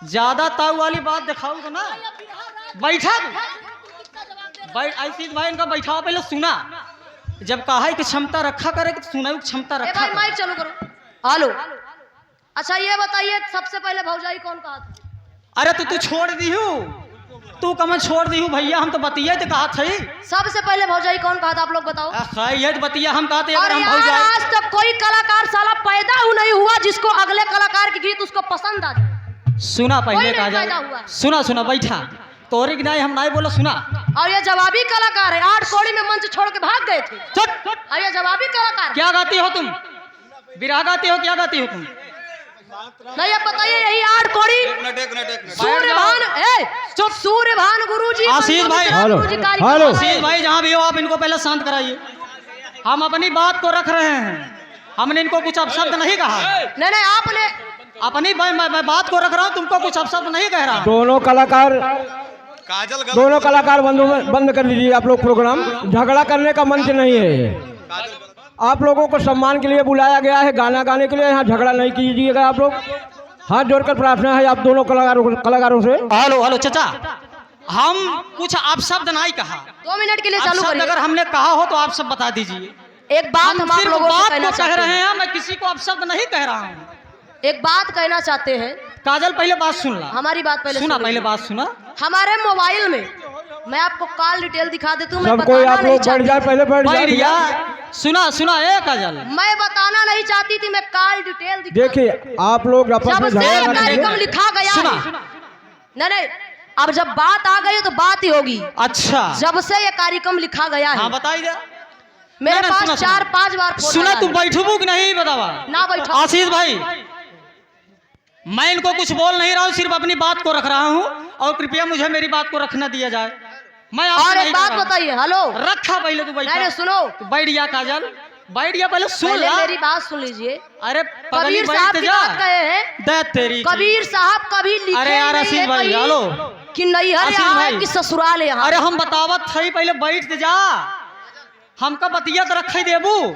ज्यादा ताऊ वाली बात दिखाओ तो ना। बैठा बैठ ऐसी भाई इनका बैठाओ, पहले सुना। जब कहा है कि क्षमता रखा करे तो सुना क्षमता रखा भाई माइक चालू करो। हेलो, अच्छा ये बताइए सबसे पहले भौजाई कौन कहा था? अरे तू छोड़ दी हूँ, तू कम छोड़ दी हूँ भैया, हम तो बतिया तो कहा थे। सबसे पहले भौजाई कौन कहा था आप लोग बताओ। ये बतिया हम कहते और यार आज तक कोई कलाकार साला पैदा ही नहीं हुआ जिसको अगले कलाकार के गीत उसको पसंद आ जाए। सुना पहले कहा, सुना सुना बैठा तोरे की नहीं हम नहीं बोला, सुना। और ये जवाबी कलाकार है, 8 कौड़ी में मंच छोड़ के भाग गए थे। और ये जवाबी कलाकार। क्या गाती हो तुम? बिरहा गाती हो, क्या गाती हो तुम? नहीं अब बताइए, यही 8 कौड़ी सूर्यभान गुरुजी। आशीष भाई, हेलो आशीष भाई जहाँ भी हो आप इनको पहले शांत कराइए। हम अपनी बात को रख रहे हैं, हमने इनको कुछ अपशब्द नहीं कहा। नहीं आपने अपनी मैं बात को रख रहा हूँ, तुमको कुछ अपशब्द नहीं कह रहा। दोनों कलाकार बंद कर दीजिए आप लोग प्रोग्राम। झगड़ा करने का मंच नहीं है, आप लोगों को सम्मान के लिए बुलाया गया है, गाना गाने के लिए। यहाँ झगड़ा नहीं कीजिएगा आप लोग। हाथ जोड़कर प्रार्थना है आप दोनों कलाकारों से। हेलो हेलो चाचा, हम कुछ अपशब्द नहीं कहा। 2 मिनट के लिए चालू करिए। अगर हमने कहा हो तो आप सब बता दीजिए। एक बात हम आप लोगों से कहना कह रहे हैं, मैं किसी को अपशब्द नहीं कह रहा हूँ। एक बात कहना चाहते हैं। काजल पहले बात सुन ला, हमारी बात पहले सुना, पहले बात सुना। हमारे मोबाइल में मैं आपको कॉल डिटेल दिखा देती हूँ। सब कोई आप लोग बैठ जाए, पहले बैठ जाए। सुना सुना ए काजल, मैं बताना नहीं चाहती थी, मैं कॉल डिटेल देखिए आप लोग आपस में झगड़ा कार्यक्रम लिखा गया है। नहीं अब जब बात आ गई तो बात ही होगी। अच्छा, जब से ये कार्यक्रम लिखा गया है। हाँ बताइए। मेरे पास 4-5 बार सुना। तू बैठू कि नहीं बतावा ना बैठा। आशीष भाई, मैं इनको कुछ बोल नहीं रहा हूँ, सिर्फ अपनी बात को रख रहा हूँ और कृपया मुझे मेरी बात को रखना दिया जाए। मैं और एक बात बताइए। हेलो रखा पहले तू बैठ। सुनो, बैठ जा काजल, बैठ जा पहले, सुन ला मेरी बात सुन लीजिए। अरे कबीर साहब की बात कहे हैं, तेरी कबीर साहब कभी लिखे अरे यार आशीष भाई, हेलो कि नैहर यहाँ है कि ससुराल यहाँ। अरे हम बतावत थे, पहले बैठ जा, हमका बतिया तो रखे देबू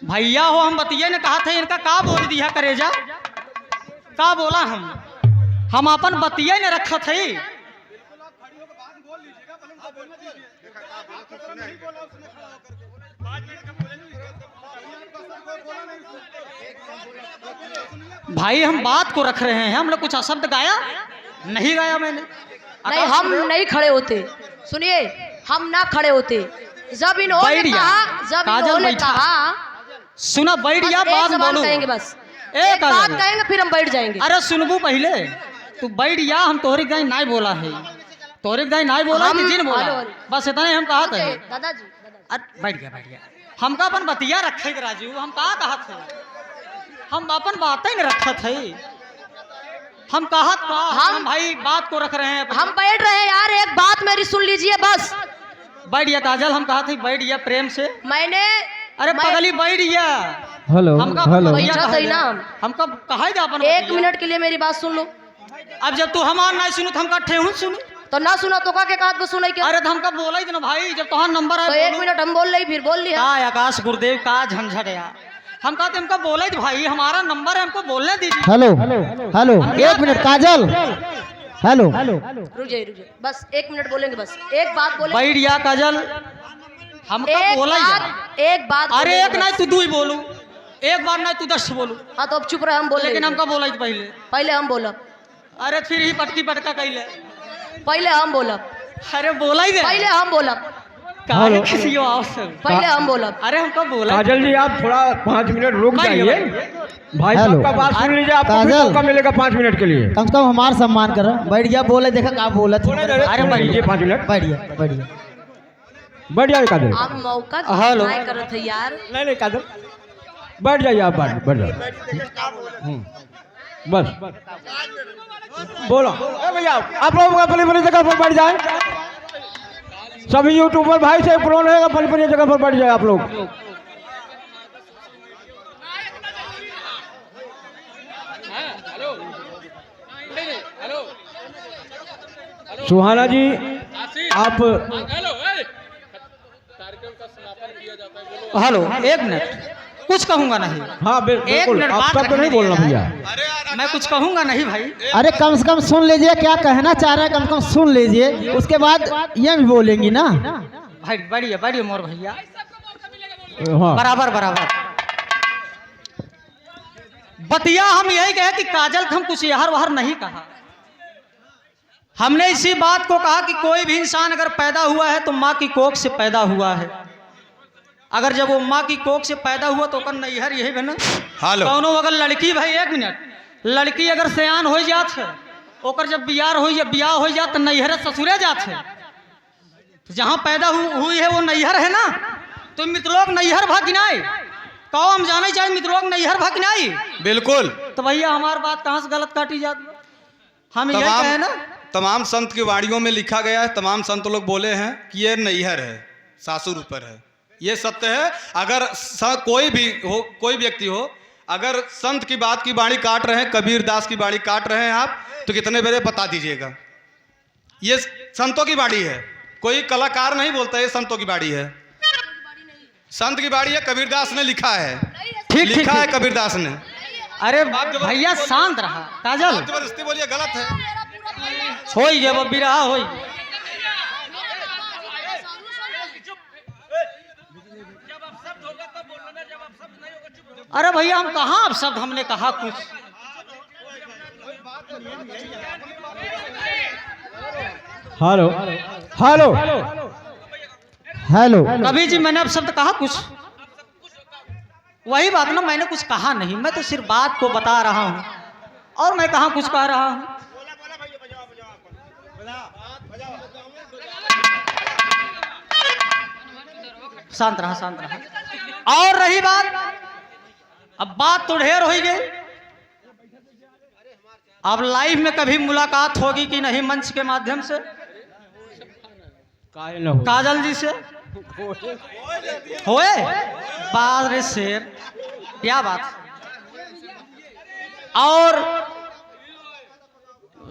भैया हो। हम बतिया ने कहा था, इनका का बोल दिया करेजा, का बोला हम अपन बतिया ने रखा थे। भाई हम बात को रख रहे हैं, हम लोग कुछ अशब्द गाया नहीं, गाया मैंने नहीं। हम नहीं खड़े होते, सुनिए, हम ना खड़े होते जब इन्होंने कहा। सुना, बैठ जा, बात बोलो कहेंगे, बस एक बात कहेंगे फिर हम बैठ जाएंगे। अरे सुनबू पहले, तू बैठ जा। हम तोहरी गाय नहीं बोला है, तोहरी गाय नहीं बोला, जिन बोला बस इतना ही हम कहा था। दादाजी बैठ गया, बैठ गया। हमका अपन बतिया रखे थे राजू, हम कहा थे, हम अपन बातें नहीं रखा थे। हम कहा हम भाई बात को रख रहे हैं, हम बैठ रहे हैं यार। एक बात मेरी सुन लीजिए बस। बैठ गया काजल, हम कहा थे बैठ गया प्रेम से। मैंने अरे पगली बैठ गया। हेलो हेलो, हमका कहा जा अपन। 1 मिनट के लिए मेरी बात सुन लो। अब जब तू हमार नहीं सुनू तो हम कट्ठे हूँ सुनी तो ना सुना तो का के काट को सुनाई क्या? अरे तो हमका बोला ही ना भाई, जब तुहार नंबर है तो 1 मिनट हम बोल रही, फिर बोल लिया। का आकाश गुरुदेव का झंझट यार, हम कहते हमका बोला ही भाई, हमारा नंबर है, हमको बोलने दीजिए। हेलो हेलो, 1 मिनट काजल, हेलो। रुक जाइए बस 1 मिनट बोलेंगे, बस एक बात बोले। बैठ जा काजल, हमका बोला ही एक बात। अरे एक नहीं तू 2 ही बोलू, एक बार नहीं तू 10 बोलू। हाँ तो अब चुप रहे, हम बोले। लेकिन हमका बोला ही पहले हम बोला। अरे फिर ही पटकी पटका कैले, पहले हम बोला। अरे बोला ही दे, पहले हम बोला। पहले हम बोला। अरे हमको बोला। काजल जी आप थोड़ा 5 मिनट रुक जाइए, भाई साहब का बात सुन लीजिए, आपको भी मौका मिलेगा 5 मिनट के लिए। कम से कम हमारा सम्मान करो। बैठ गया, बोले देखा क्या बोला। अरे बैठ लीजिए 5 मिनट। बैठ गया, बैठ गया, बैठ जाइए काजल। आप मौका नहीं कर रहे थे यार। नहीं काजल बैठ जाइए, आप बैठ जाइए बस। बोलो भैया, आप लोग अपनी जगह पर बैठ जाए। सभी यूट्यूबर भाई से प्रो रहेगा, अपनी जगह पर बैठ जाए आप लोग। सुहाना जी आप हेलो 1 मिनट, कुछ कहूंगा नहीं। हाँ बिल्कुल, मिनट आप बात सबको नहीं रखने बोलना दिया भैया। जाए। मैं कुछ कहूंगा नहीं भाई। अरे कम से कम सुन लीजिए क्या कहना चाह रहे हैं, कम से कम सुन लीजिए, उसके बाद ये भी बोलेंगी ना। भाई बढ़िया बढ़िया मोर भैया, हाँ बराबर बराबर। बतिया हम यही कहे कि काजल हम कुछ यहर वहर नहीं कहा। हमने इसी बात को कहा कि कोई भी इंसान अगर पैदा हुआ है तो माँ की कोख से पैदा हुआ है। अगर जब वो माँ की कोख से पैदा हुआ तो ओकर नैहर यही बना। कौनो अगर लड़की भाई, एक मिनट, लड़की अगर सयान हो जात है, ओकर जब बियाह हो जात तो नैहर ससुरे जात है। तो जहाँ पैदा हुई है वो नैहर है ना। तो मित्रलोक नैहर भागिनाई कहो, हम जाने चाहिए मित्रलोक नैहर भागिनाई। बिल्कुल। तो भैया हमारी बात कहाँ से गलत काटी जाती है? हम ये कहे ना, तमाम संत की वाणियों में लिखा गया है, तमाम संत लोग बोले हैं कि ये नैहर है, सासुर ऊपर है। ये सत्य है। अगर कोई व्यक्ति हो, अगर संत की बात की बाणी काट रहे हैं, कबीर दास की बाणी काट रहे हैं आप, तो कितने बजे बता दीजिएगा। ये संतों की बाणी है, कोई कलाकार नहीं बोलता, ये संतों की बाणी है, संत की बाणी है। कबीरदास ने लिखा है, ठीक लिखा है कबीरदास ने। अरे भैया शांत रहा। काजल जबरदस्ती बोलिए, गलत है। होई जब बिरहा होई। अरे भैया हम कहाँ अब शब्द हमने कहा कुछ। हेलो हेलो हेलो कभी जी मैंने अब शब्द कहा कुछ? वही बात ना, मैंने कुछ कहा नहीं, मैं तो सिर्फ बात को बता रहा हूँ और मैं कहाँ कुछ कह रहा हूँ। शांत रहा शांत रहा। और रही बात, अब बात तो ढेर हो गई। अब लाइव में कभी मुलाकात होगी कि नहीं मंच के माध्यम से काजल जी से? होए बात रे शेर, क्या बात। और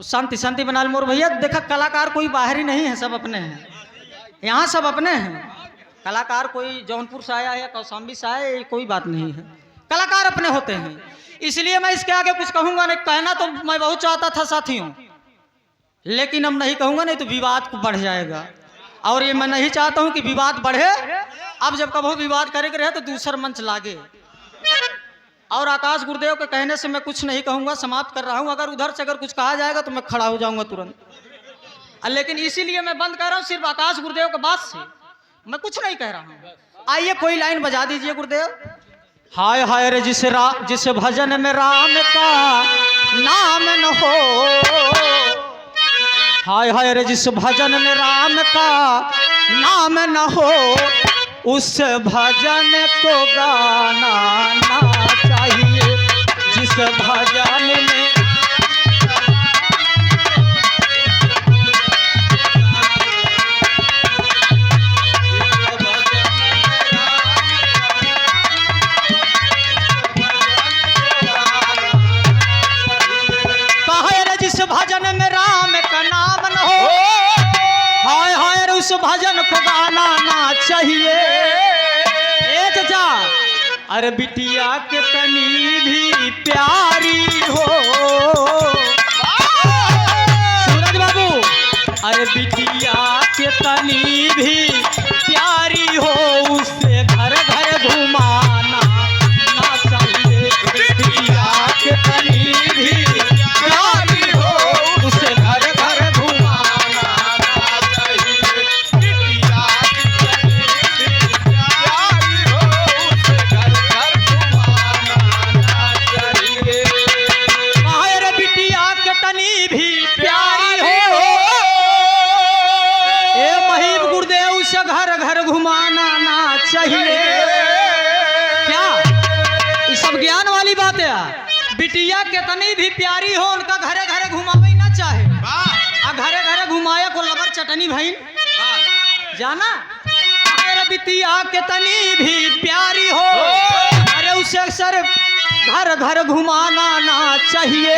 शांति शांति बना मोर भैया। देखा कलाकार कोई बाहरी नहीं है, सब अपने हैं, यहाँ सब अपने हैं। कलाकार कोई जौनपुर से आया है या कौशाम्बी से आया है, कोई बात नहीं है, कलाकार अपने होते हैं। इसलिए मैं इसके आगे कुछ कहूंगा नहीं। कहना तो मैं बहुत चाहता था साथियों, लेकिन अब नहीं कहूंगा, नहीं तो विवाद बढ़ जाएगा और ये मैं नहीं चाहता हूं कि विवाद बढ़े। अब जब कभी विवाद करेंगे रहे तो दूसरा मंच लागे। और आकाश गुरुदेव के कहने से मैं कुछ नहीं कहूंगा, समाप्त कर रहा हूं। अगर उधर से अगर कुछ कहा जाएगा तो मैं खड़ा हो जाऊंगा तुरंत, लेकिन इसीलिए मैं बंद कर रहा हूं सिर्फ आकाश गुरुदेव के बात से, मैं कुछ नहीं कह रहा हूं। आइए कोई लाइन बजा दीजिए गुरुदेव। हाय हाय रे जिस भजन में राम का नाम न हो, हाय हाय रे जिस भजन में राम का नाम न हो, उस भजन को गाना ना चाहिए। जिस भजन में भजन में राम का नाम न हो, हाय हाय उस भजन को गाना ना चाहिए। जा अरे बिटिया के तनी भी प्यारी हो, सूरज बाबू, अरे बिटिया के तनी भी प्यारी हो, उससे घर घर घुमाना ना चाहिए। बिटिया के तनी भी प्यारी हो, उसे घर घर घुमाना ना चाहिए। बिटिया की तनी भी प्यारी हो, उसे घर घर घुमाना ना चाहिए। मायर बिटिया के तनी भी प्यारी हो, ए महीप गुरुदेव, उसे घर घर घुमाना ना चाहिए। क्या ये सब ज्ञान वाली बात है? बिटिया कितनी भी प्यारी हो, उनका घरे घरे घुमावे ना चाहे, आ घरे घरे घुमाए को लबर चटनी भाई जाना। अरे बिटिया कितनी भी प्यारी हो, अरे उसे अक्सर घर घर घुमाना ना चाहिए।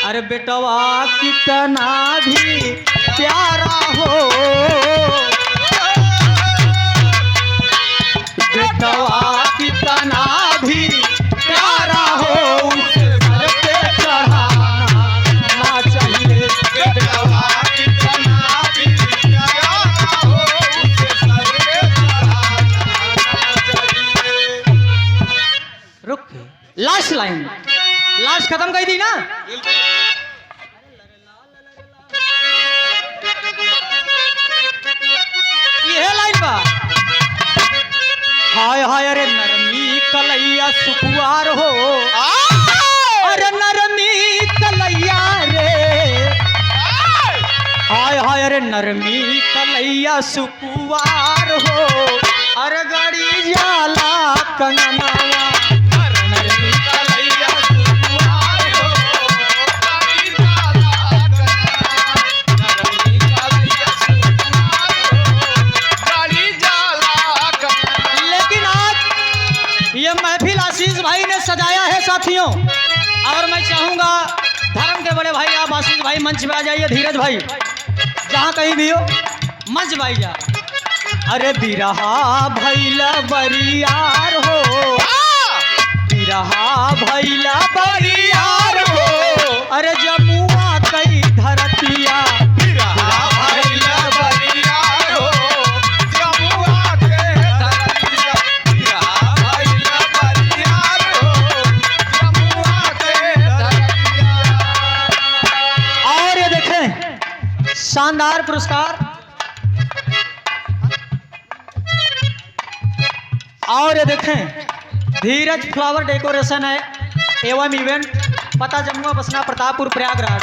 अरे बेटवा कितना भी प्यारा हो, बेटवा कितना खत्म कर दी ना। ये लाइन बा, हाय हाय अरे नरमी कलैया सुकुआर हो, अरे नरमी कलैया रे, हाय हाय अरे नरमी कलैया सुकुआर हो, अरे गड़ी जाला कंगनवा, नरमी कलैया सुकुआर हो, गड़ी जाला कंगनवा, नरमी कलैया सुकुआर हो, गड़ी जाला कंगनवा। लेकिन आज ये महफिल आशीष भाई ने सजाया है साथियों, और मैं चाहूंगा धर्म के बड़े भाई आप आशीष भाई मंच पे आ जाइए, धीरज भाई जहाँ कहीं भी हो मंच भाई जा। अरे बिरहा भैला बरियार हो, बिरहा भैला बरियार हो, अरे जमुआ कई धरतिया, बिरहा भैला बरियार हो, जमुआ के धरतिया, बिरहा भैला बरियार हो, जमुआ के धरतिया। और ये देखें शानदार पुरस्कार, और ये देखें धीरज फ्लावर डेकोरेशन है एवं इवेंट, पता जमुआ बसना प्रतापपुर प्रयागराज।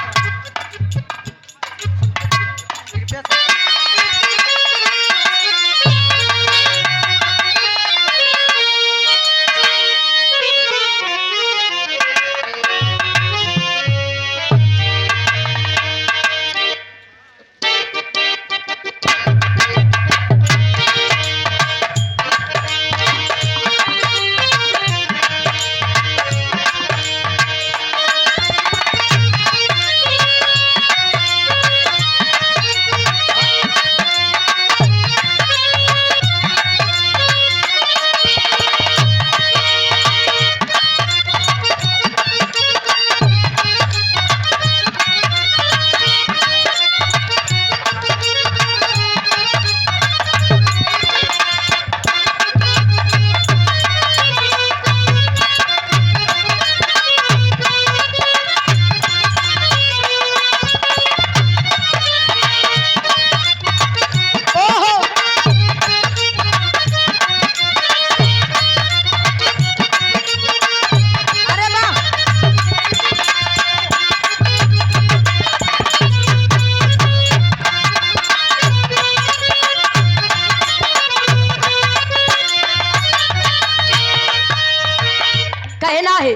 कहना है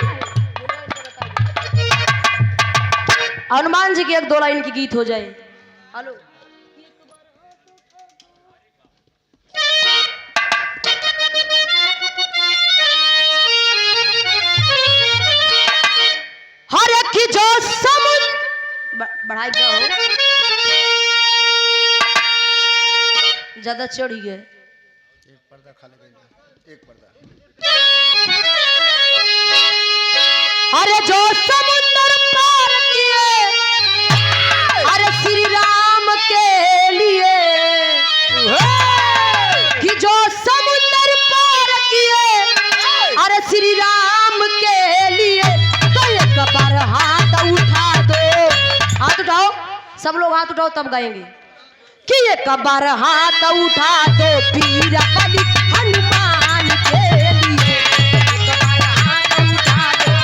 हनुमान जी की एक दो लाइन की गीत हो जाए। हेलो हर एक की जो समुद्र बढ़ाई दो, ज्यादा चढ़ ही गए, एक पर्दा खाली कर, एक पर्दा। अरे जो समुद्र पार किए, अरे श्री राम के लिए, कि जो समुद्र पार किए, अरे श्री राम के लिए, तो एक बार हाथ उठा दो, हाथ उठाओ सब लोग, हाथ उठाओ तब गाएंगे, कि एक बार हाथ उठा दो वीर बलि हनुमान के लिए, एक बार हाथ उठा दो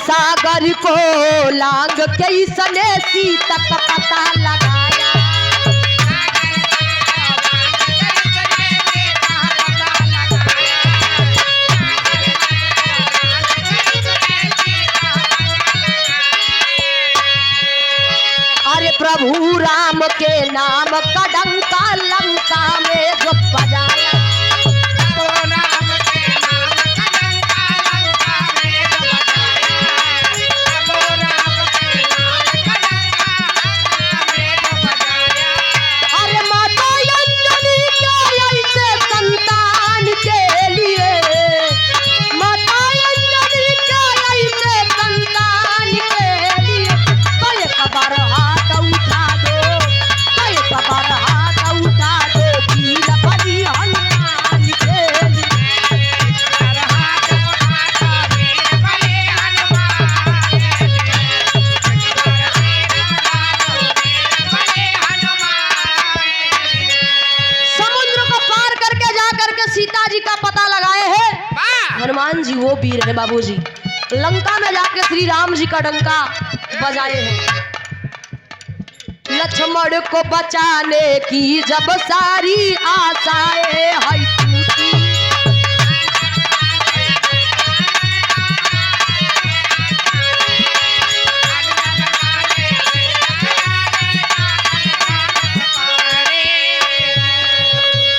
सागर को लांग के इसने सीता का पता लगाया, अरे प्रभु राम के नाम का डंका लंका में जो बजाया, वो वीर है बाबूजी, लंका में जाके श्री राम जी का डंका बजाए हैं। लक्ष्मण को बचाने की जब सारी आशाएं है टूटी,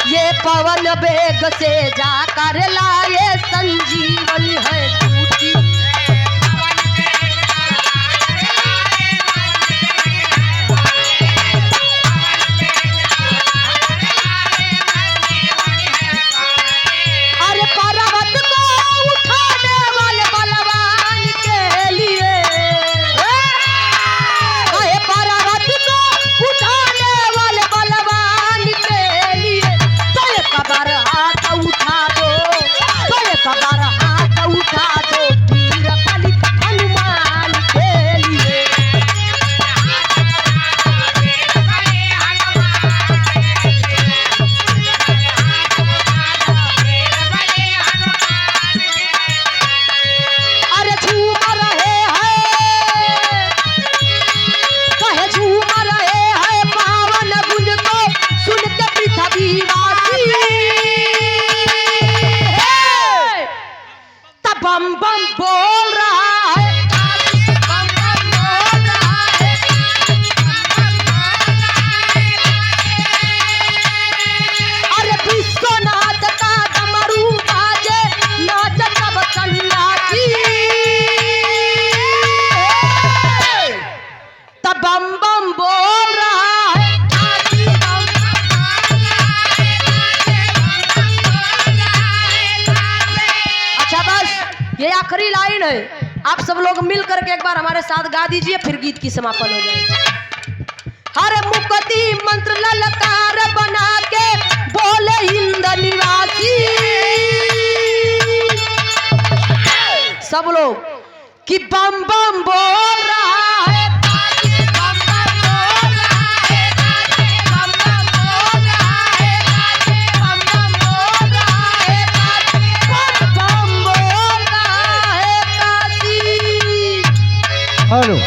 ये पवन वेग से जाकर लाए संजीवन है टूटी। अरे पर्वत को उठाने वाले बलवान के लिए, अरे पर्वत को उठाने वाले बलवान के लिए, तो एक बार हाथ उठा दो, तो एक बार हाथ उठा दो वीर बलि हनुमान के लिए। अरे झूम रहे हैं, कहे झूम रहे हैं पावन गुंज को सुन के पृथ्वीवासी, तब बम बम बोल रहा है, बम बम बोल रहा है, अरे विश्वनाथ का डमरू बाजे नाच सब सन्यासी, तब बम बम बोल रहा है, अच्छा बस ये आखिरी लाइन है, आप सब लोग मिल करके एक बार हमारे साथ गा दीजिए, फिर गीत की समापन हो जाएगी। हर मुक्ति मंत्र ललकार बना के बोले हिंद निवासी, सब लोग कि बम बम बोल रहा है, बम बम बोल रहा है, बम बम बोल रहा है, बम बम बोल रहा है, बम बम बोल रहा है काशी। हेलो